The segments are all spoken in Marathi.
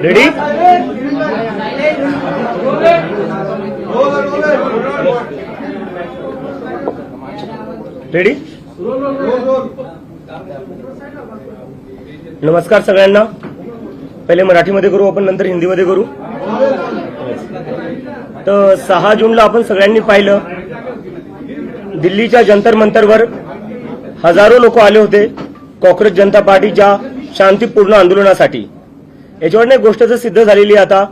रेडी? रेडी? नमस्कार सगळ्यांना. पहिले मराठीमध्ये करू आपण, नंतर हिंदीमध्ये करू. तर 6 जूनला आपण सगळ्यांनी पाहिलं, दिल्लीच्या जंतर मंतरवर हजारो लोक आले होते काँग्रेस जनता पार्टीच्या शांतीपूर्ण आंदोलनासाठी. याच्यावर एक गोष्ट तर सिद्ध झालेली आहे आता,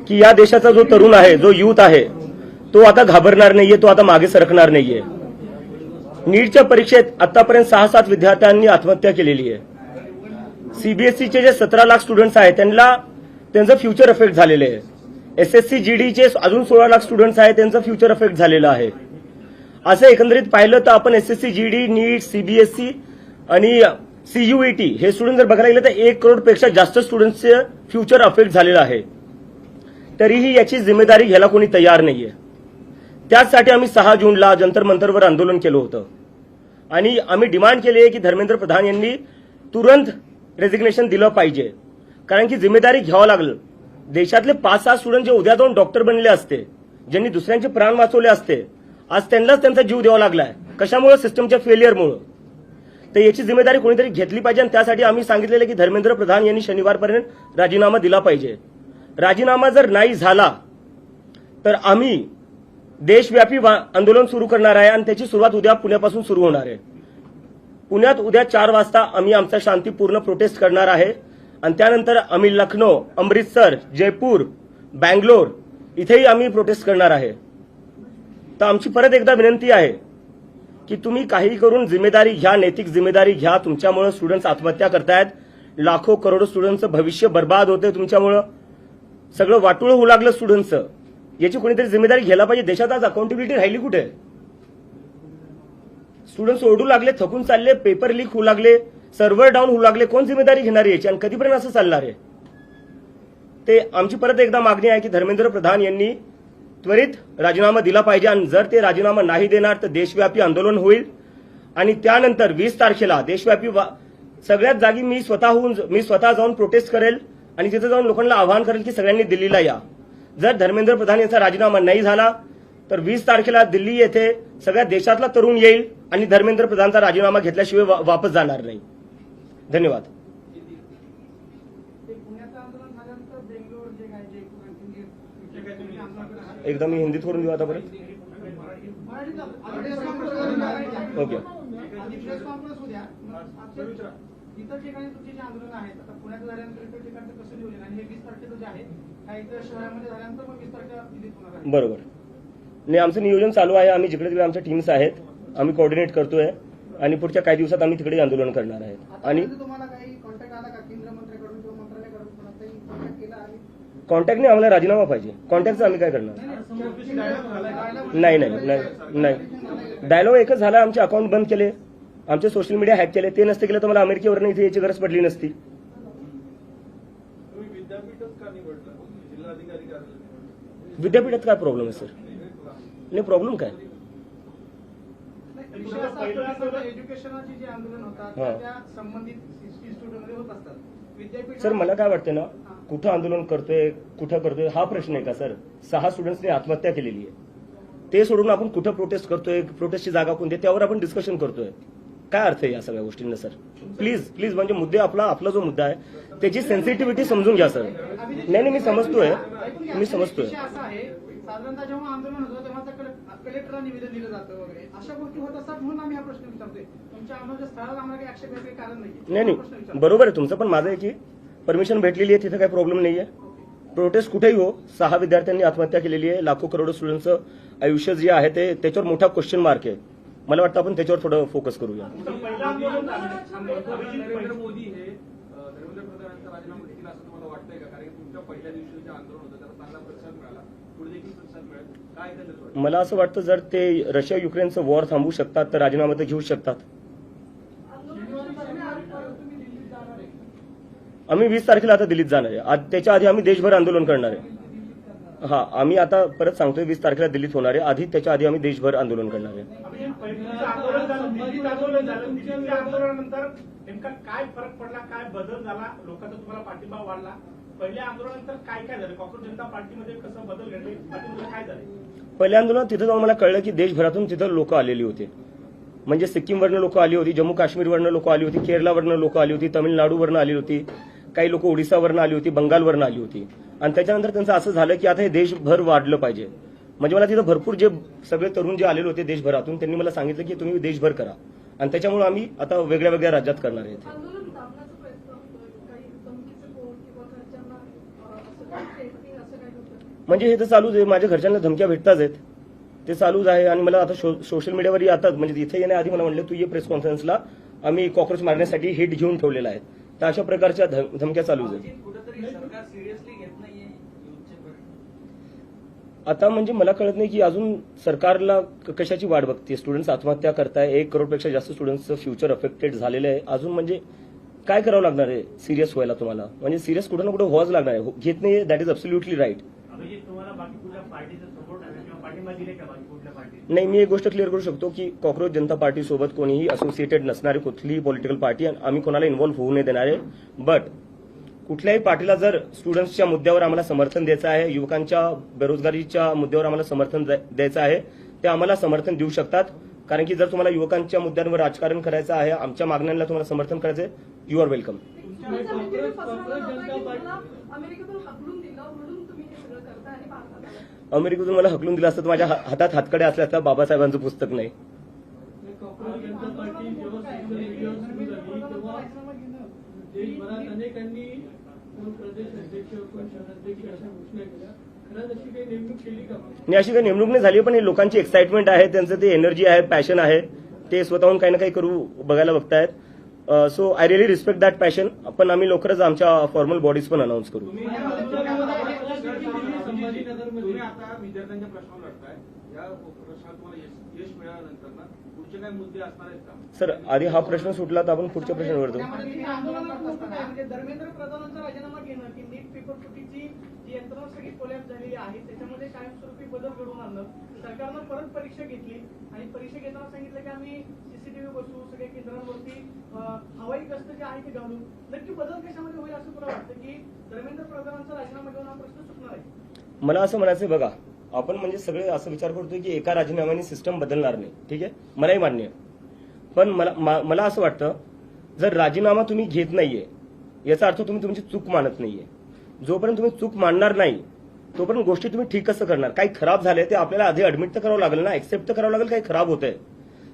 की या देशाचा जो तरुण आहे, जो युथ आहे, तो आता घाबरणार नाहीये, तो आता मागे सरकणार नाहीये. नीटच्या परीक्षेत आतापर्यंत 6-7 विद्यार्थ्यांनी आत्महत्या केलेली आहे. सीबीएसईचे जे 17 लाख स्टुडंट्स आहेत त्यांचं फ्युचर अफेक्ट झालेले आहे. एसएससी जीडीचे अजून 16 लाख स्टुडंट्स आहेत, त्यांचं फ्युचर अफेक्ट झालेलं आहे. असं एकंदरीत पाहिलं तर आपण एसएससी जीडी, नीट, सीबीएसई आणि सीयूईटी हे स्टुडंट जर बघायला गेलं तर 1 करोडपेक्षा जास्त स्टुडंट्सचे फ्युचर अफेक्ट झालेलं आहे. तरीही याची जिम्मेदारी घ्यायला कोणी तयार नाहीये. त्याचसाठी आम्ही 6 जूनला जंतर मंतरवर आंदोलन केलं होतं आणि आम्ही डिमांड केली आहे की धर्मेंद्र प्रधान यांनी तुरंत रेजिग्नेशन दिलं पाहिजे. कारण की जिम्मेदारी घ्यावं लागलं. देशातले 5-6 स्टुडंट जे उद्या जाऊन डॉक्टर बनले असते, ज्यांनी दुसऱ्यांचे प्राण वाचवले असते, आज त्यांनाच त्यांचा जीव द्यावा लागलाय. कशामुळे? सिस्टमच्या फेलियरमुळे. तर याची जिम्मेदारी कोणीतरी घेतली पाहिजे आणि त्यासाठी आम्ही सांगितलेलं की धर्मेंद्र प्रधान यांनी शनिवारपर्यंत राजीनामा दिला पाहिजे. राजीनामा जर नाही झाला तर आम्ही देशव्यापी आंदोलन सुरू करणार आहे आणि त्याची सुरुवात उद्या पुण्यापासून सुरू होणार आहे. पुण्यात उद्या 4 वाजता आम्ही आमचा शांतीपूर्ण प्रोटेस्ट करणार आहे आणि त्यानंतर आम्ही लखनौ, अमृतसर, जयपूर, बँगलोर इथेही आम्ही प्रोटेस्ट करणार आहे. तर आमची परत एकदा विनंती आहे की तुम्ही काही करून जिम्मेदारी घ्या, नैतिक जिम्मेदारी घ्या. तुमच्यामुळे स्टुडंट्स आत्महत्या करतायत, लाखो करोडो स्टुडंट्सचं भविष्य बर्बाद होते तुमच्यामुळे, सगळं वाटोळं होऊ लागलं स्टुडंट्सचं. याची कोणीतरी जिम्मेदारी घ्यायला पाहिजे. देशात आज अकाउंटेबिलिटी राहिली कुठे? स्टुडंट्स ओरडू लागले, थकून चालले, पेपर लीक होऊ लागले, सर्व्हर डाऊन होऊ लागले. कोण जिम्मेदारी घेणार याची आणि कधीपर्यंत असं चालणार आहे? ते आमची परत एकदा मागणी आहे की धर्मेंद्र प्रधान यांनी त्वरित राजीनामा दिला पाहिजे आणि जर ते राजीनामा नाही देणार तर देशव्यापी आंदोलन होईल आणि त्यानंतर 20 तारखेला देशव्यापी सगळ्याच जागी मी स्वतः जाऊन प्रोटेस्ट करेल आणि तिथे जाऊन लोकांना आवाहन करेल की सगळ्यांनी दिल्लीला या. जर धर्मेंद्र प्रधान यांचा राजीनामा नाही झाला तर 20 तारखेला दिल्ली येथे सगळ्या देशातला तरुण येईल आणि धर्मेंद्र प्रधानचा राजीनामा घेतल्याशिवाय वापस जाणार नाही. धन्यवाद. एकदा मी हिंदीत करून देऊ आता परत. ओके. इतर ठिकाणी तुमचे जे आंदोलन आहेत, आता पुण्यात झाल्यानंतर इतर ठिकाणी कसं नियोजन आणि हे 20 तारखेचं जे आहे काही इतर शहरामध्ये झाल्यानंतर मग 20 तारखेला दिल्लीत होणार आहे? बरोबर. नाही, आमचं नियोजन चालू आहे. आम्ही जिकडे तिकडे आमच्या टीम्स आहेत, आम्ही कोऑर्डिनेट करतोय आणि पुढच्या काही दिवसात आम्ही तिकडे आंदोलन करणार आहेत. आणि तुम्हाला काही कॉन्टॅक्ट आला का केंद्र मंत्र्याकडून किंवा मंत्रालयाकडून कोणाचाही कॉन्टॅक्ट केला आहे? कॉन्टॅक्टने आम्हाला राजीनामा पाहिजे. कॉन्टॅक्टचं आम्ही काय करणार? नाही. डायलॉग एकच झाला. आमचे अकाउंट बंद केले, आमचे सोशल मीडिया हॅक केले. ते नसते केलं तर मला अमेरिकेवर इथे याची गरज पडली नसती. विद्यापीठात काय प्रॉब्लेम आहे सर? नाही, प्रॉब्लेम काय? एज्युकेशनची जे आंदोलन होतात त्या संबंधित इन्स्टिट्यूटमध्ये होत असतात. विद्यापीठ सर मला काय वाटतं ना, कुठं आंदोलन करतोय, कुठं करतोय हा प्रश्न आहे का सर? 6 स्टुडंट्सने आत्महत्या केलेली आहे. ते सोडून आपण कुठं प्रोटेस्ट करतोय, प्रोटेस्टची जागा कोणती, त्यावर आपण डिस्कशन करतोय. काय अर्थ आहे या सगळ्या गोष्टींना सर? प्लीज म्हणजे मुद्दे आपला जो मुद्दा आहे त्याची सेन्सिटिव्हिटी समजून घ्या सर. नाही, मी समजतोय. साधारणतः जेव्हा आंदोलन होतं तेव्हा कलेक्टरला निवेदन दिलं जातं वगैरे अशा गोष्टी होत असतात म्हणून आम्ही हा प्रश्न विचारतोय. तुमच्या आंदोलनाच्या स्थळाला आम्हाला काही आक्षेप घ्यायचं कारण नाही. बरोबर आहे तुमचं, पण माझं आहे की परमिशन भेटलेली आहे, तिथे काही प्रॉब्लेम नाहीये. प्रोटेस्ट कुठेही हो, 6 विद्यार्थ्यांनी आत्महत्या केलेली आहे. लाखो करोडो स्टुडंटचं आयुष्य जे आहे त्याच्यावर मोठा क्वेश्चन मार्क आहे. मला वाटतं आपण त्याच्यावर थोडं फोकस करूया. नरेंद्र मोदी हे धर्मेंद्र प्रधानांचा राजीनामा देतील असं तुम्हाला वाटतंय का? कारण तुमच्या पहिल्या दिवशी जे आंदोलन होतं त्याला चांगला प्रतिसाद मिळाला, पुढे देखील प्रतिसाद मिळेल काय? मला असं वाटतं जर ते रशिया युक्रेनचं वॉर थांबवू शकतात तर राजीनामा तर घेऊ शकतात. आम्ही 20 तारखेला आता दिल्लीत जाणार आहे. त्याच्या आधी आम्ही देशभर आंदोलन करणार आहे. हा, आम्ही आता परत सांगतोय 20 तारखेला दिल्लीत होणार आहे. त्याच्या आधी आम्ही देशभर आंदोलन करणार आहे. आंदोलनानंतर नेमका काय फरक पडला, काय बदल झाला, लोकांचा तुम्हाला पाठिंबा वाढला, पहिल्या आंदोलनानंतर काय काय झालं? कॉंग्रेस जनता पार्टीमध्ये कसं बदल घडले? पार्टीमध्ये काय झाले? पहिल्या आंदोलनात तिथं जाऊन मला कळलं की देशभरातून तिथं लोक आलेली होते. म्हणजे सिक्कीमवरनं लोक आली होती, जम्मू काश्मीरवरनं लोक आली होती, केरळवरनं लोक आली होती, तमिळनाडूवरनं आली होती, काही लोक ओडिसावरनं आली होती, बंगालवरनं आली होती. आणि त्याच्यानंतर त्यांचं असं झालं की आता हे देशभर वाढलं पाहिजे. म्हणजे मला तिथं भरपूर जे सगळे तरुण जे आलेले होते देशभरातून त्यांनी मला सांगितलं की तुम्ही देशभर करा. आणि त्याच्यामुळे आम्ही आता वेगळ्या वेगळ्या राज्यात करणार आहेत. आंदोलन दाबण्याचा प्रयत्न होतोय, काही धमकीचं कोण किंवा घरच्यांना असं काही टेस्टिंग असं काही होतं? म्हणजे हे तर चालूच आहे, माझ्या घरच्यांना धमक्या भेटताच आहेत, ते चालूच आहे. आणि मला आता सोशल मीडियावर येतात, म्हणजे इथे येण्याआधी मला म्हणलं तू ये प्रेस कॉन्फरन्सला, आम्ही कॉक्रोच मारण्यासाठी हिट घेऊन ठेवलेला आहे. तर अशा प्रकारच्या धमक्या चालूच आहेत. कुठेतरी सरकार सिरियसली घेत नाहीये युथचे प्रश्न. आता म्हणजे मला कळत नाही की अजून सरकारला कशाची वाट बघते. स्टुडंट्स आत्महत्या करताय, 1 करोडपेक्षा जास्त स्टुडंट्सचं फ्युचर अफेक्टेड झालेलं आहे. अजून म्हणजे काय करावं लागणार आहे सिरियस व्हायला तुम्हाला? म्हणजे सिरियस कुठं ना कुठं व्हावंच लागणार आहे. घेत नाही, दॅट इज अब्सोल्युटली राईट. तुम्हाला बाकी कुठल्या पार्टीचा सपोर्ट आहे किंवा पाठिंबा दिले का बाकी कुठल्या पार्टी? नाही, मी एक गोष्ट क्लिअर करू शकतो की कॉक्रोच जनता पार्टी सोबत कोणीही असोसिएटेड नसणारी कुठलीही पॉलिटिकल पार्टी आम्ही कोणाला इन्व्हॉल्व्ह होऊ नाही देणार आहे. बट कुठल्याही पार्टीला जर स्टुडंट्सच्या मुद्द्यावर आम्हाला समर्थन द्यायचं आहे, युवकांच्या बेरोजगारीच्या मुद्द्यावर आम्हाला समर्थन द्यायचं आहे, ते आम्हाला समर्थन देऊ शकतात. कारण की जर तुम्हाला युवकांच्या मुद्द्यांवर राजकारण करायचं आहे, आमच्या मागण्यांना तुम्हाला समर्थन करायचं आहे, यू आर वेलकम. अमेरिकेतून हकलून दिलं म्हणून तुम्ही हे सगळं करताय आणि भारतात आलाय. अमेरिकेतून मला हकलून दिलं असतं तर माझ्या हातात हातकडे असल्या असता बाबासाहेबांचं पुस्तक नाही. देशभरात अनेकांनी कोण प्रदेश अध्यक्ष कोण शहराध्यक्ष अशा घोषणा केल्या. खरंच अशी काही नेमणूक केली का? आणि अशी काही नेमणूक नाही झाली, पण हे लोकांची एक्साइटमेंट आहे, त्यांचं ते एनर्जी आहे, पॅशन आहे, ते स्वतःहून काही ना काही करू बघायला बघतायत. So I really respect that passion. पण आम्ही लवकरच आमच्या फॉर्मल बॉडीज पण अनाऊन्स करू. तुम्ही आता विद्यार्थ्यांच्या प्रश्नावर लढताय, या प्रश्नात तुम्हाला यश मिळाल्यानंतर ना पुढचे काही मुद्दे असणार आहेत का? सर, आधी हा प्रश्न सुटला तर आपण पुढच्या प्रश्नावर जाऊ. म्हणजे धर्मेंद्र प्रधानांचा राजीनामा घेणं की नीट पेपर फुटीची जी यंत्रणा सगळी कोलॅप्स झालेली आहे त्याच्यामध्ये कायमस्वरूपी बदल घडवून आणलं. सरकारनं परत परीक्षा घेतली आणि परीक्षा घेताना सांगितलं की आम्ही सीसीटीव्ही बसवू, सगळ्या केंद्रांवरती हवाई गस्त जे आहे ते घालू. नक्की बदल कशामध्ये होईल असं तुला वाटतं की धर्मेंद्र प्रधानांचा राजीनामा घेऊन हा प्रश्न सुटणार आहे? मला असं म्हणायचं बघा, आपण म्हणजे सगळे असं विचार करतोय की एका राजीनाम्याने सिस्टम बदलणार नाही. ठीक आहे, मलाही मान्य आहे. पण मला असं वाटतं, जर राजीनामा तुम्ही घेत नाहीये याचा अर्थ तुम्ही तुमची चूक मानत नाहीये. जोपर्यंत तुम्ही चूक मानणार नाही तोपर्यंत गोष्टी तुम्ही ठीक कसं करणार? काही खराब झालंय ते आपल्याला आधी ऍडमिट तर करावं लागेल ना, एक्सेप्ट तर करावं लागेल काही खराब होतंय.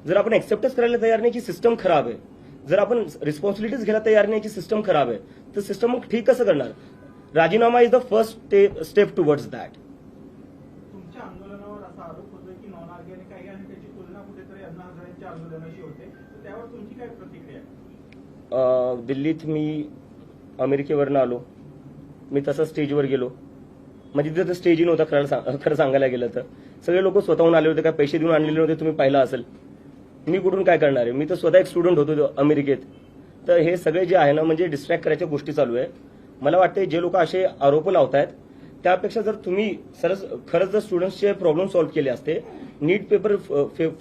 जर आपण एक्सेप्टच करायला तयार नाही की सिस्टम खराब आहे, जर आपण रिस्पॉन्सिबिलिटीज घ्यायला तयार नाही की सिस्टम खराब आहे, तर सिस्टम मग ठीक कसं करणार? राजीनामा is the first step towards that. तुमच्या आंदोलनावर असा आरोप होतोय की नॉन ऑर्गॅनिक आहे आणि त्याची तुलना कुठेतरी अण्णा हजारेंच्या आंदोलनाशी होते. तर त्यावर तुमची काय प्रतिक्रिया आहे? दिल्लीत मी अमेरिकेवरनं आलो, मी तसं स्टेजवर गेलो. म्हणजे तिथं स्टेज इन होता खरं सांगायला गेलं तर. सगळे लोक स्वतःहून आले होते, काय पैसे देऊन आणलेले होते, तुम्ही पाहिलं असेल. मी कुठून काय करणार आहे? मी तर स्वतः एक स्टुडंट होतो अमेरिकेत. तर हे सगळे जे आहे ना, म्हणजे डिस्ट्रॅक्ट करायच्या गोष्टी चालू आहे. मला वाटतं जे लोक असे आरोप लावतायत त्यापेक्षा जर तुम्ही खरंच जर स्टुडंट्सचे प्रॉब्लेम सॉल्व्ह केले असते, नीट पेपर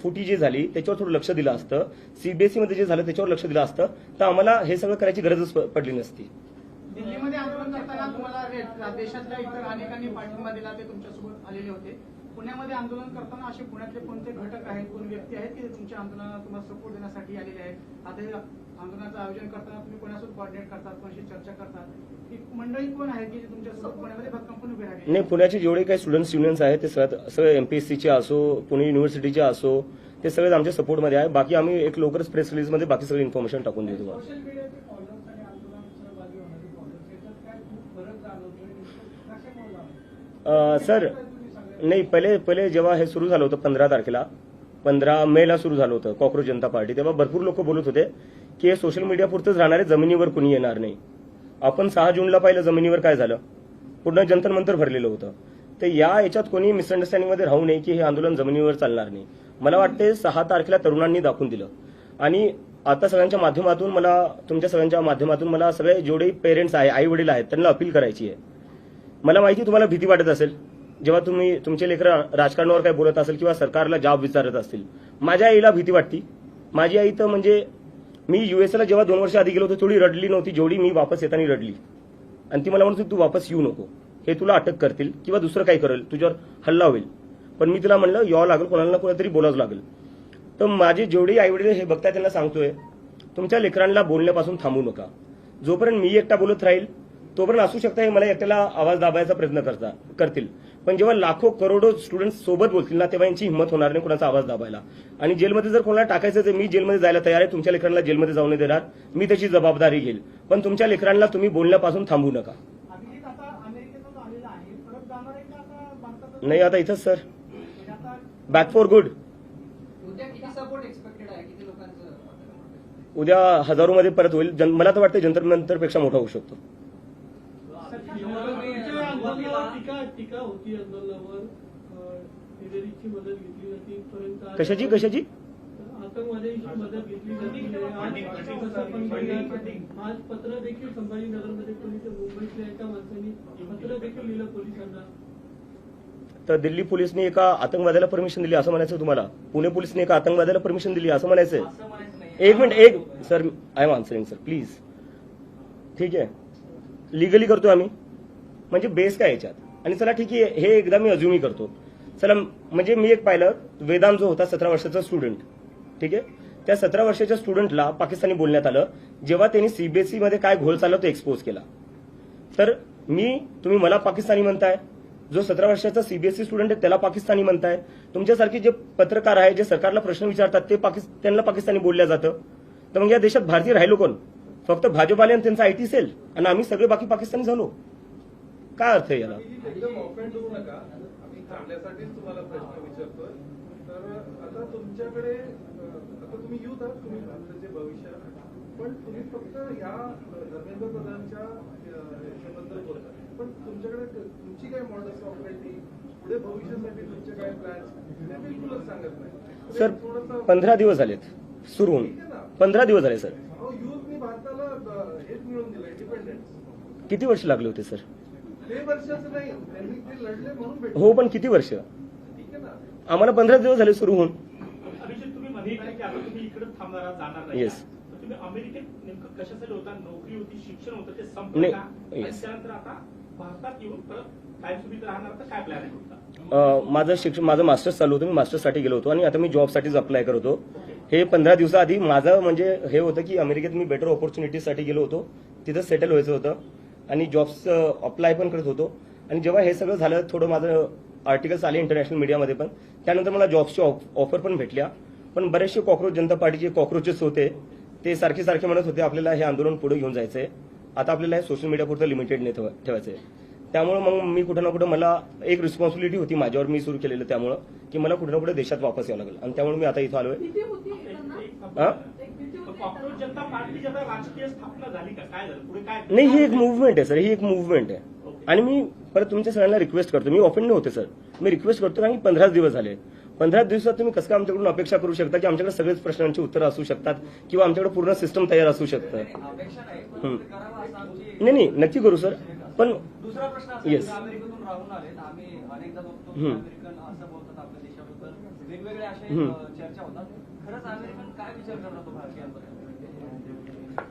फुटी जी झाली त्याच्यावर थोडं लक्ष दिलं असतं, सीबीएसई मध्ये जे झालं त्याच्यावर लक्ष दिलं असतं, तर आम्हाला हे सगळं करायची गरजच पडली नसती. दिल्लीमध्ये आंदोलन करताना तुम्हाला देशातल्या इतर अनेकांनी पाठिंबा दिला, ते तुमच्यासोबत आलेले होते. पुण्यामध्ये आंदोलन करताना असे पुण्यातले कोणते घटक आहेत, कोण व्यक्ती आहेत की तुमच्या आंदोलनाला तुम्हाला सपोर्ट देण्यासाठी आलेले आहेत? आता हे आंदोलनाचं आयोजन करताना तुम्ही कोणासोबत कोऑर्डिनेट करतात, कोणाशी चर्चा करतात? ही मंडळी कोण आहे की तुमच्यासोबत पुण्यामध्ये भक्कम उभे राहिले? नाही, पुण्याचे जेवढे काही स्टुडंट्स युनियन्स आहेत ते सगळे एमपीएससीचे असो, पुणे युनिव्हर्सिटीचे असो, ते सगळेच आमच्या सपोर्टमध्ये आहे. बाकी आम्ही एक लवकरच प्रेस रिलीजमध्ये बाकी सगळी इन्फॉर्मेशन टाकून देतो. सोशल मीडियाचे फॉलोअर्स आणि आंदोलनात सहभागी होणारे फॉलोअर्स याच्यात काय खूप फरक जाणवतोय? कशामुळे सर, नाही, पहिले जेव्हा हे सुरू झालं होतं 15 तारखेला, 15 मेला सुरू झालं होतं कॉक्रोच जनता पार्टी, तेव्हा भरपूर लोक बोलत होते की हे सोशल मीडिया पुरतंच राहणार आहे, जमिनीवर कुणी येणार नाही. आपण 6 जूनला पाहिलं जमिनीवर काय झालं, पूर्ण जंतर मंतर भरलेलं होतं. तर याच्यात कोणी मिसअंडरस्टँडिंगमध्ये राहू नये की हे आंदोलन जमिनीवर चालणार नाही. मला वाटते 6 तारखेला तरुणांनी दाखवून दिलं. आणि आता सगळ्यांच्या माध्यमातून तुमच्या सगळ्यांच्या माध्यमातून मला सगळे जेवढे पेरेंट्स आहे, आई वडील आहेत, त्यांना अपील करायची आहे. मला माहिती तुम्हाला भीती वाटत असेल जेव्हा तुम्ही तुमचे लेकरं राजकारणावर काय बोलत असेल किंवा सरकारला जॉब विचारत असतील. माझ्या आईला भीती वाटती. माझी आई तर म्हणजे मी युएसला जेव्हा 2 वर्ष आधी गेलो होतो थोडी रडली नव्हती जेवढी मी वापस येताना रडली. आणि ती मला म्हणत होती तू वापस येऊ नको, हे तुला अटक करतील किंवा दुसरं काही करेल, तुझ्यावर हल्ला होईल. पण मी तिला म्हणलं यावं लागेल, कोणाला ना कोणातरी बोलावं लागेल. तर माझे जेवढे आईवडील हे बघताय त्यांना सांगतोय, तुमच्या लेकरांना बोलण्यापासून थांबू नका. जोपर्यंत मी एकटा बोलत राहील तोपर्यंत असू शकता हे मला एकट्याला आवाज दाबायचा प्रयत्न करतील, पण जेव्हा लाखो करोडो स्टुडंट्स सोबत बोलतील ना तेव्हा यांची हिंमत होणार नाही कोणाचा आवाज दाबायला. आणि जेलमध्ये जर कोणाला टाकायचं तर मी जेलमध्ये जायला तयार आहे, तुमच्या लेकरांना जेलमध्ये जाऊ नाही देणार, मी त्याची जबाबदारी घेईल. पण तुमच्या लेकरांना तुम्ही बोलण्यापासून थांबू नका. अभिजित आता अमेरिकेतच आलेला आहे, परत जाणार आहे का आता भारतात? नाही आता इथंच सर, म्हणजे आता बॅक फॉर गुड. उद्या किती सपोर्ट एक्सपेक्टेड आहे, किती लोकांचं? उद्या हजारोमध्ये परत होईल. मला तर वाटतं जंतर मंतरपेक्षा मोठा होऊ शकतो. तुमच्या आंदोलनावर टीका होती, आंदोलनावर हिलेरीची मदत घेतली जाते पर्यंत. कशाची आतंकवाद्यांची मदत घेतली जाते. आज पत्र देखील संभाजीनगरमध्ये पोलीस, मुंबईतल्या एका माणसाने पत्र देखील लिहिलं पोलिसांना. तर दिल्ली पोलिसने एका आतंकवाद्याला परमिशन दिली असं म्हणायचं तुम्हाला? पुणे पोलिसने एका आतंकवाद्याला परमिशन दिली असं म्हणायचंय? एक minute sir, I am answering sir please. ठीक आहे, लिगली करतो आम्ही, म्हणजे बेस काय याच्यात. आणि चला ठीक आहे, हे एकदा मी अज्युमी करतो. चला म्हणजे मी एक पाहिलं, वेदांत जो होता 17 वर्षाचा स्टुडंट, ठीक आहे, त्या 17 वर्षाच्या स्टुडंटला पाकिस्तानी बोलण्यात आलं जेव्हा त्यांनी सीबीएसई मध्ये काय घोळ चालला तो एक्सपोज केला. तर तुम्ही मला पाकिस्तानी म्हणताय, जो 17 वर्षाचा सीबीएसई स्टुडंट आहे त्याला पाकिस्तानी म्हणताय. तुमच्यासारखे जे पत्रकार आहे जे सरकारला प्रश्न विचारतात ते त्यांना पाकिस्तानी बोलल्या जातं. तर मग या देशात भारतीय राहिलो कोण? फक्त भाजपाले आणि त्यांचा आयटी सेल, आणि आम्ही सगळे बाकी पाकिस्तानी झालो. काय अर्थ आहे याला? एकदम ऑफेंड होऊ नका, आम्ही चांगल्यासाठीच तुम्हाला प्रश्न विचारतोय. तर आता तुमच्याकडे आता तुम्ही युथ आहात, तुम्ही भारताचे भविष्य आहात, पण तुम्ही फक्त ह्या धर्मेंद्र प्रधानच्या याच्याबद्दल बोलता, पण तुमच्याकडे तुमची काय मॉडेल्स ऑपरेटिंग, पुढे भविष्यासाठी तुमचे काय प्लॅन्स ते बिलकुलच सांगत नाही. सर 15 दिवस झालेत सुरू होऊन, 15 दिवस झाले सर. युथनी भारताला हेच मिळून दिलं, इंडिपेंडन्स. किती वर्ष लागले होते सर? ते वर्षाचं नाही, त्यांनी ते लढले म्हणून भेटले. हो, पण किती वर्ष? ठीक आहे ना. आम्हाला 15 दिवस झाले सुरू होऊन. अभिजित, तुम्ही मध्ये की आता तुम्ही इकडे थांबणार जाणार नाही. Yes. तर तुम्ही अमेरिकेत नेमकं कशासाठी होता? नोकरी होती, शिक्षण होतं, ते संपलं नाही. का? आणि Yes. त्यानंतर आता भारतात येऊन परत कायमस्वरूपी राहणार, तर काय प्लॅन आहे तुमचा? माझं मास्टर्स चालू होतं, मी मास्टर्ससाठी गेलो होतो आणि आता मी जॉबसाठीच अप्लाय करत होतो. हे 15 दिवसाआधी माझं म्हणजे हे होतं की अमेरिकेत मी बेटर ऑपॉर्च्युनिटीसाठी गेलो होतो, तिथं सेटल व्हायचं होतं आणि जॉब्स अप्लाय पण करत होतो. आणि जेव्हा हे सगळं झालं, थोडं माझं आर्टिकल्स आले इंटरनॅशनल मीडियामध्ये पण, त्यानंतर मला जॉब्सची ऑफर पण भेटल्या. पण बरेचसे कॉक्रोच जनता पार्टीचे कॉक्रोचेस होते, ते सारखे म्हणत होते आपल्याला हे आंदोलन पुढे घेऊन जायचंय, आता आपल्याला हे सोशल मीडियापुरतं लिमिटेड नाही ठेवायचंय. त्यामुळे मग मी कुठं ना कुठं मला एक रिस्पॉन्सिबिलिटी होती माझ्यावर, मी सुरू केलेलं, त्यामुळं की मला कुठं ना कुठे देशात वापस यावं लागेल. आणि त्यामुळे मी आता इथं आलोय. भीती होती त्यांना? हा? एक भीती होती कॉक्रोच त्यांना? जनता पार्टीची आता राजकीय स्थापना झाली का? काय झालं पुढे? काय नाही, ही एक मुव्हमेंट आहे सर, ही एक मुव्हमेंट आहे. आणि मी परत तुमच्या सगळ्यांना रिक्वेस्ट करतो, मी ऑफेंड नाही होते सर, मी रिक्वेस्ट करतो कारण की 15 दिवस झाले. 15 दिवसात तुम्ही कसं काय आमच्याकडून अपेक्षा करू शकता की आमच्याकडे सगळेच प्रश्नांची उत्तरं असू शकतात किंवा आमच्याकडे पूर्ण सिस्टम तयार असू शकतं? अपेक्षा नाही, पण करावं असं आमची. नाही, नक्की करू सर. पण दुसरा प्रश्न असा Yes. की अमेरिकेतून राहून आले, आम्ही अनेकदा बघतो की हम्म. अमेरिकन असं बोलतात आपल्या देशाबद्दल, वेगवेगळे असे हम्म. चर्चा होतात. खरंच अमेरिकन काय विचार करतात भारतीयांबद्दल?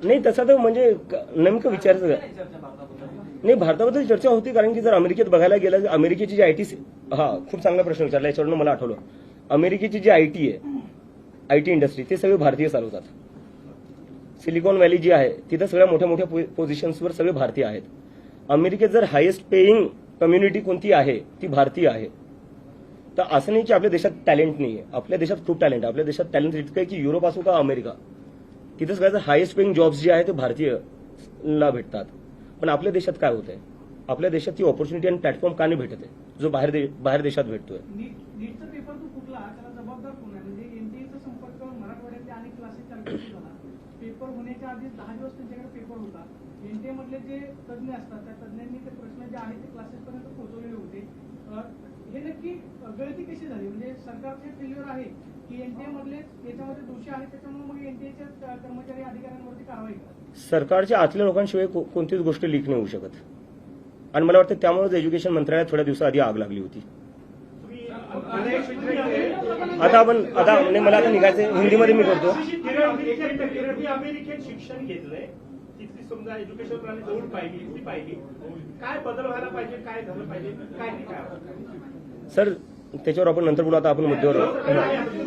नाही, तसा तर म्हणजे नेमकं विचारायचं काय? नाही चर्चा भारताबद्दल. नाही, भारताबद्दल चर्चा होती कारण की जर अमेरिकेत बघायला गेलं, अमेरिकेची जी आयटी, खूप चांगला प्रश्न विचारला, याच्यावरून मला आठवलं. अमेरिकेची जी आयटी आहे, आयटी इंडस्ट्री, ते सगळे भारतीय चालवतात. सिलिकॉन व्हॅली जी आहे तिथं सगळ्या मोठ्या पोझिशन्सवर सगळे भारतीय आहेत. अमेरिकेत जर हायेस्ट पेईंग कम्युनिटी कोणती आहे ती भारतीय आहे. तर असं नाही की आपल्या देशात टॅलेंट नाही आहे, आपल्या देशात खूप टॅलेंट आहे. आपल्या देशात टॅलेंट इतकं आहे की युरोप असो का अमेरिका, तिथं सगळ्यात हायेस्ट पेईंग जॉब्स जे आहे ते भारतीयला भेटतात. पण आपल्या देशात काय होत आहे? आपल्या देशात ती ऑपॉर्च्युनिटी आणि प्लॅटफॉर्म का नाही भेटत आहे जो बाहेर देशात भेटतोय? नीटचा पेपर तो फुटला, त्याला जबाबदार कोण आहे? म्हणजे एनटीएचा संपर्क मराठवाड्यातले अनेक क्लासेस चालू झाला. पेपर होण्याच्या आधी 10 दिवस त्यांच्याकडे पेपर होता. एनटीए मधले जे तज्ञ असतात त्या तज्ञांनी ते प्रश्न जे आहेत ते क्लासेस पर्यंत पोहोचवलेले होते. हे नक्की गळती कशी झाली? म्हणजे सरकारचे फेल्युअर आहे की एनटीए मधले याच्यामध्ये दोषी आहेत, त्याच्यामुळे मग एनटीएच्या कर्मचारी अधिकाऱ्यांवरती कारवाई करा? सरकारच्या आतल्या लोकांशिवाय कोणतीच गोष्ट लीक नाही होऊ शकत. आणि मला वाटतं त्यामुळेच एज्युकेशन मंत्रालयात थोड्या दिवसाआधी आग लागली होती. आता मला आता निघायचं, हिंदीमध्ये मी करतो. अमेरिकेत शिक्षण घेतलंय, तिथली समजा एज्युकेशन प्रणाली जवळ पाहिली इथली पाहिली, काय बदल व्हायला पाहिजे, काय झालं पाहिजे, काय नाही काय? सर त्याच्यावर आपण नंतर बोलू, आता आपण मुद्द्यावर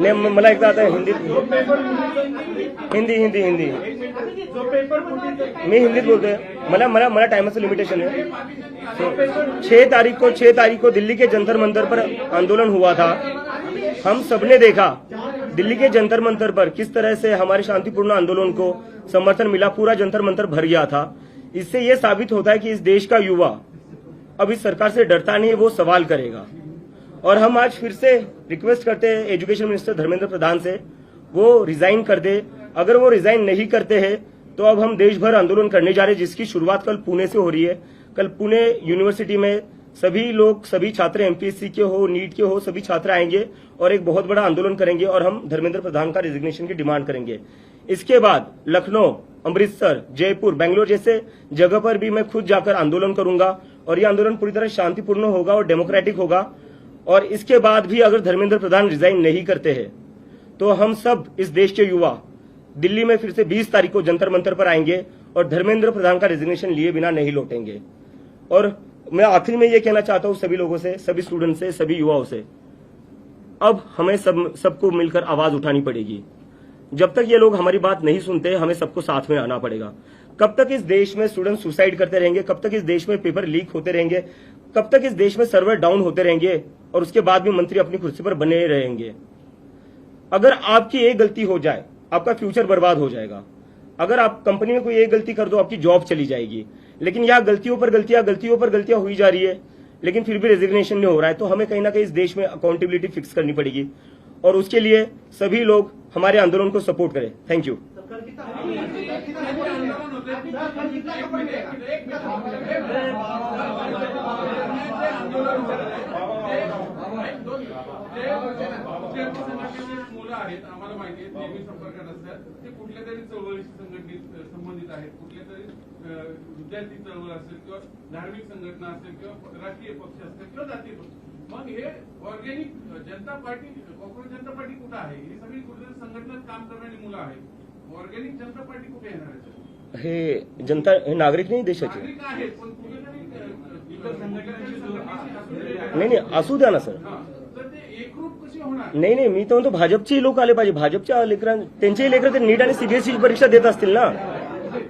नाही. मला एकदा आता हिंदी जो पेपर फुटी मी हिंदीत बोलतोय. मला टाइमाचं लिमिटेशन है. 6 तारीख को दिल्ली के जंतर मंतर पर आंदोलन हुआ था. हम सबने देखा दिल्ली के जंतर मंतर पर किस तरह से हमारे शांतिपूर्ण आंदोलन को समर्थन मिला. पूरा जंतर मंतर भर गया था. इससे ये साबित होता है कि इस देश का युवा अब इस सरकार से डरता नहीं है, वो सवाल करेगा. और हम आज फिर से रिक्वेस्ट करते हैं एजुकेशन मिनिस्टर धर्मेंद्र प्रधान से, वो रिजाइन कर दे. अगर वो रिजाइन नहीं करते हैं तो अब हम देश भर आंदोलन करने जा रहे हैं, जिसकी शुरुआत कल पुणे से हो रही है. कल पुणे यूनिवर्सिटी में सभी लोग, सभी छात्र एमपीएससी के हो, नीट के हो, सभी छात्र आएंगे और एक बहुत बड़ा आंदोलन करेंगे और हम धर्मेंद्र प्रधान का रिजिग्नेशन की डिमांड करेंगे. इसके बाद लखनऊ, अमृतसर, जयपुर, बेंगलोर जैसे जगह पर भी मैं खुद जाकर आंदोलन करूंगा और ये आंदोलन पूरी तरह शांतिपूर्ण होगा और डेमोक्रेटिक होगा. और इसके बाद भी अगर धर्मेंद्र प्रधान रिजाइन नहीं करते हैं तो हम सब इस देश के युवा दिल्ली में फिर से 20 तारीख को जंतर मंतर पर आएंगे और धर्मेंद्र प्रधान का रिजिग्नेशन लिए बिना नहीं लौटेंगे. और मैं आखिरी में ये कहना चाहता हूं सभी लोगों से, सभी स्टूडेंट से, सभी युवाओं से, अब हमें सबको मिलकर आवाज उठानी पड़ेगी. जब तक ये लोग हमारी बात नहीं सुनते, हमें सबको साथ में आना पड़ेगा. कब तक इस देश में स्टूडेंट सुसाइड करते रहेंगे, कब तक इस देश में पेपर लीक होते रहेंगे, कब तक इस देश में सर्वर डाउन होते रहेंगे और उसके बाद भी मंत्री अपनी कुर्सी पर बने रहेंगे. अगर आपकी एक गलती हो जाए, आपका फ्यूचर बर्बाद हो जाएगा. अगर आप कंपनी में कोई एक गलती कर दो, आपकी जॉब चली जाएगी. लेकिन यह गलतियों पर गलतियां हुई जा रही है, लेकिन फिर भी रेजिग्नेशन नहीं हो रहा है. तो हमें कहीं ना कहीं इस देश में अकाउंटेबिलिटी फिक्स करनी पड़ेगी और उसके लिए सभी लोग हमारे आंदोलन को सपोर्ट करें. Thank you. मुलं आहेत, आम्हाला माहिती आहे, नेहमी संपर्कात असतात. ते कुठल्या तरी चळवळीशी संबंधित आहेत. कुठल्या तरी विद्यार्थी चळवळ असेल किंवा धार्मिक संघटना असेल किंवा राष्ट्रीय पक्ष असेल किंवा जातीय पक्ष. मग हे ऑर्गॅनिक जनता पार्टी, कॉक्रोच जनता पार्टी कुठं आहे? ही सगळी कुठल्या संघटनेत काम करणारी मुलं आहेत. ऑर्गॅनिक जनता पार्टी कुठे येणार आहे? हे जनता, हे नागरिक नाही देशाचे. नागरिक आहेत पण कुठेतरी नाही असू द्या ना सर. तर ते एकरूप कशी होणार? नाही मी तर म्हणतो भाजपचे लोक आले पाहिजे. भाजपच्या त्यांचेही लेकरं ते नीट आणि सीबीएसई परीक्षा देत असतील ना.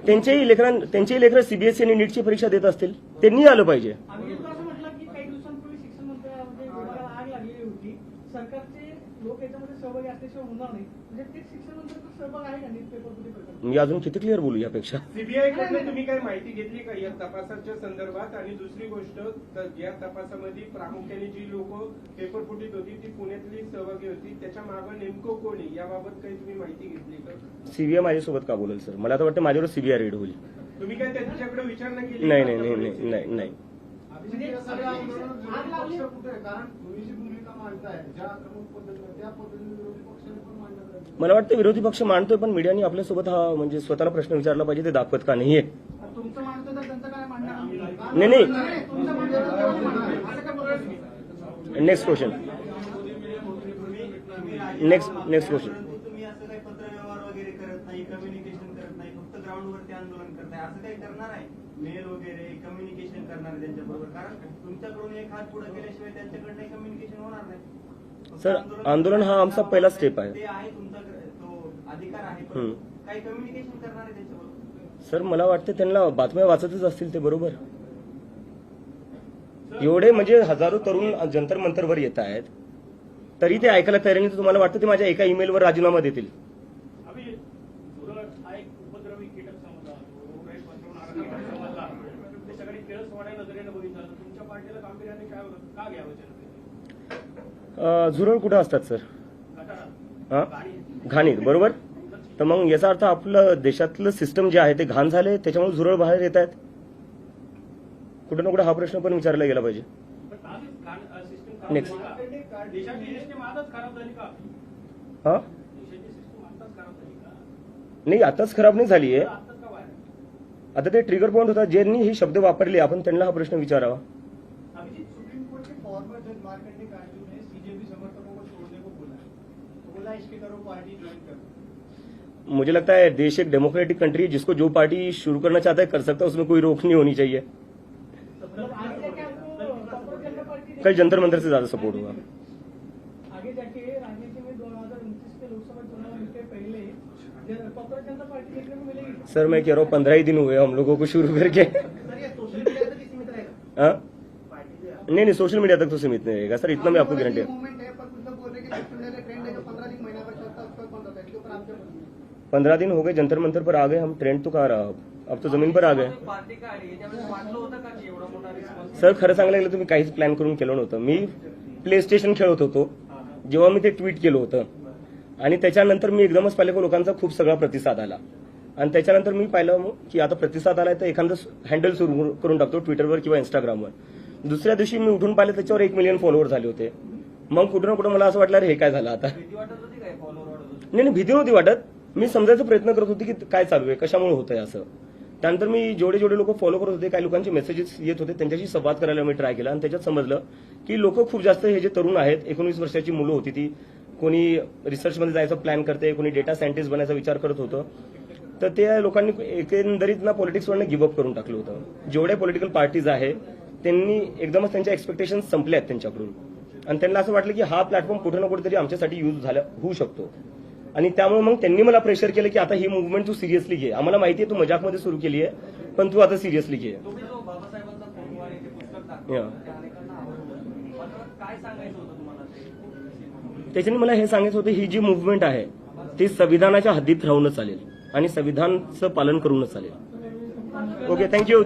त्यांचेही लेकरं सीबीएसई आणि नीटची परीक्षा देत असतील, त्यांनी आलं पाहिजे. आम्ही तर असं म्हटलं की काही दिवसांपूर्वी शिक्षण मंत्रालयामध्ये विभागाला आग लागलेली होती. सरकारचे लोक याच्यामध्ये सहभागी असल्याशिवाय होणार नाही. म्हणजे ते शिक्षण मंत्र्यांचा सहभाग आहे का नीट पेपर फुटी प्रकरणात? मी अजून किती क्लिअर बोलू यापेक्षा. सीबीआय कडनं तुम्ही काही माहिती घेतली का या तपासाच्या संदर्भात? आणि दुसरी गोष्ट, या तपासामध्ये प्रामुख्याने जी लोक पेपर फुटीत होती ती पुण्यातली सहभागी होती, त्याच्या मागे नेमकं कोणी, याबाबत काही तुम्ही माहिती घेतली का? सीबीआय माझ्यासोबत का बोलेल सर? मला तर वाटतं माझ्यावर सीबीआय रेड होईल. तुम्ही काय त्यांच्याकडे विचारणा केली? नाही. म्हणजे आग लागली कारण तुम्ही जी भूमिका मांडताय ज्या आक्रमक पद्धतीने, त्या पद्धतीने विरोधी पक्षाने पण मांडलं पाहिजे. मला वाटतं विरोधी पक्ष मांडतोय, पण मीडियाने आपल्यासोबत हा म्हणजे स्वतःला प्रश्न विचारला पाहिजे, ते दाखवत का नाहीये. तुमचं मानतो तर त्यांचं काय मांडणार? नाही. तुमचं मानतो तर तेव्हा मांडणार. असं काय बोलत नाही. Next question. Next question. तुम्ही असं काही पत्रव्यवहार वगैरे करत नाही, कम्युनिकेशन करत नाही, फक्त ग्राउंडवरती आंदोलन करताय, असं काही करणार आहे? मेल वगैरे कम्युनिकेशन करणार आहे त्यांच्याबरोबर? कारण तुमच्याकडून एक हात पुढे केल्याशिवाय त्यांच्याकडनं कम्युनिकेशन होणार नाही. सर, आंदोलन हा आमचा पहिला स्टेप आहे. ते आहे तुमचा तो अधिकार आहे, पण काही कम्युनिकेशन करणार आहे त्यांच्याबरोबर? सर, मला वाटतं त्यांना बातम्या वाचतच असतील ते, बरोबर. एवढे म्हणजे हजारो तरुण जंतर मंतरवर येत आहेत तरी ते ऐकायला तयार नाही. तर तुम्हाला वाटतं ते माझ्या एका ईमेलवर राजीनामा देतील? उपद्रवी कीटक समजला, ते सगळे केळसवाड्या नजरेनं बघितलं, तुमच्या पार्टीला गांभीर्याने काय का घ्यावं? झुरळ कुठं असतात सर? हा, घाणीत, बरोबर. तर मग याचा अर्थ आपलं देशातलं सिस्टम जे आहे ते घाण झाले, त्याच्यामुळे झुरळ बाहेर येत आहेत. कुठे ना कुठे हा प्रश्न पण विचारला गेला पाहिजे. नेक्स्ट. देशाची सिस्टीम आताच खराब झाली का? हा, देशाची सिस्टीम आताच खराब झाली का? नाही, आताच खराब नाही झाली आहे. आताच का बाहेर? आता ते ट्रिगर पॉइंट होता, ज्यांनी हे शब्द वापरले, आपण त्यांना हा प्रश्न विचारावा. अभिजीत, सुप्रीम कोर्ट के फॉर्मर जज मार्कंडे कांजू ने सीजेपी समर्थकों को छोड़ने को बोला है. तो बोला इसके करो पार्टी ज्वाइन कर. मुझे लगता है देश एक डेमोक्रेटिक कंट्री है, जिसको जो पार्टी शुरू करना चाहता है कर सकता है, उसमें कोई रोक नहीं होनी चाहिए। मतलब आगे जाके आपको कांग्रेस जनता पार्टी कल जंतर मंतर से ज्यादा सपोर्ट होगा। आगे जाके राजनीति में 2029 के लोकसभा चुनाव के पहले कांग्रेस जनता पार्टी देखने को मिलेगी। सर मैं कह रहा हूँ 15 ही दिन हुए हम लोगों को शुरू करके। सर ये सोशल मीडिया तक ही सीमित रहेगा हाँ? पार्टी जो है। नहीं, सोशल मीडिया तक तो सीमित नहीं रहेगा सर, इतना मैं आपको गारंटी है। मूवमेंट है, पर कुछ लोग बोल रहे हैं कि सोशल मीडिया ट्रेंड है जो 15 दिन महीना भर चलता है, उसका कौन होता है, इसके ऊपर आपके 15 दिन हो गए, जंतर मंतर पर आ गए हम, ट्रेंड तो कहाँ रहा अब तो जमीन पर आ गए। पार्टी काय आहे त्यावेळेस वाटलं होतं का की एवढा मोठा रिस्पॉन्स सर खरं सांगायला गेलं तर मी काहीच प्लॅन करून केलं नव्हतं। मी प्ले स्टेशन खेळत होतो जेव्हा मी ते ट्विट केलं होतं, आणि त्याच्यानंतर मी एकदमच पाहिलं की लोकांचा खूप सगळा प्रतिसाद आला, आणि त्याच्यानंतर मी पाहिलं की आता प्रतिसाद आलाय तर एखादं हँडल सुरू करून टाकतो ट्विटरवर किंवा इंस्टाग्रामवर। दुसऱ्या दिवशी मी उठून पाहिलं त्याच्यावर 1 मिलियन फॉलोअर झाले होते। मग कुठं ना कुठं मला असं वाटलं अरे हे काय झालं आता। भीती वाटत होती काय फॉलोअर वाढत होती? नाही भीती नव्हती वाटत, मी समजायचा प्रयत्न करत होते की काय चालू आहे, कशामुळे होतंय असं। त्यानंतर मी जेवढे लोक फॉलो करत होते, काही लोकांचे मेसेजेस येत होते, त्यांच्याशी संवाद करायला मी ट्राय केला, आणि त्याच्यात समजलं की लोक खूप जास्त हे जे तरुण आहेत, 19 वर्षाची मुलं होती ती, कोणी रिसर्चमध्ये जायचा प्लॅन करते, कोणी डेटा सायंटिस्ट बनायचा विचार करत होतं, तर त्या लोकांनी एकंदरीत ना पॉलिटिक्सवरनं गिव्हअप करून टाकलं होतं। जेवढ्या पॉलिटिकल पार्टीज आहे त्यांनी एकदमच त्यांच्या एक्सपेक्टेशन संपल्या आहेत त्यांच्याकडून, आणि त्यांना असं वाटलं की हा प्लॅटफॉर्म कुठे ना कुठेतरी आमच्यासाठी यूज होऊ शकतो, आणि त्यामुळे मग त्यांनी मला प्रेशर केलं की आता ही मुवमेंट तू सिरियसली घे, आम्हाला माहिती आहे तू मजाकमध्ये सुरू केली आहे पण तू आता सिरियसली घे। तुम्ही जो बाबासाहेबांचा फोटो आणि ते पुस्तक Yeah. दाखवलं ते अनेकांना आवडलं, मात्र काय सांगायचं होतं तुम्हाला ते? त्याच्याने मला हे सांगायचं होतं ही जी मुवमेंट आहे ती संविधानाच्या हद्दीत राहूनच चालेल आणि संविधानाचं पालन करूनच चालेल। Okay, thank you.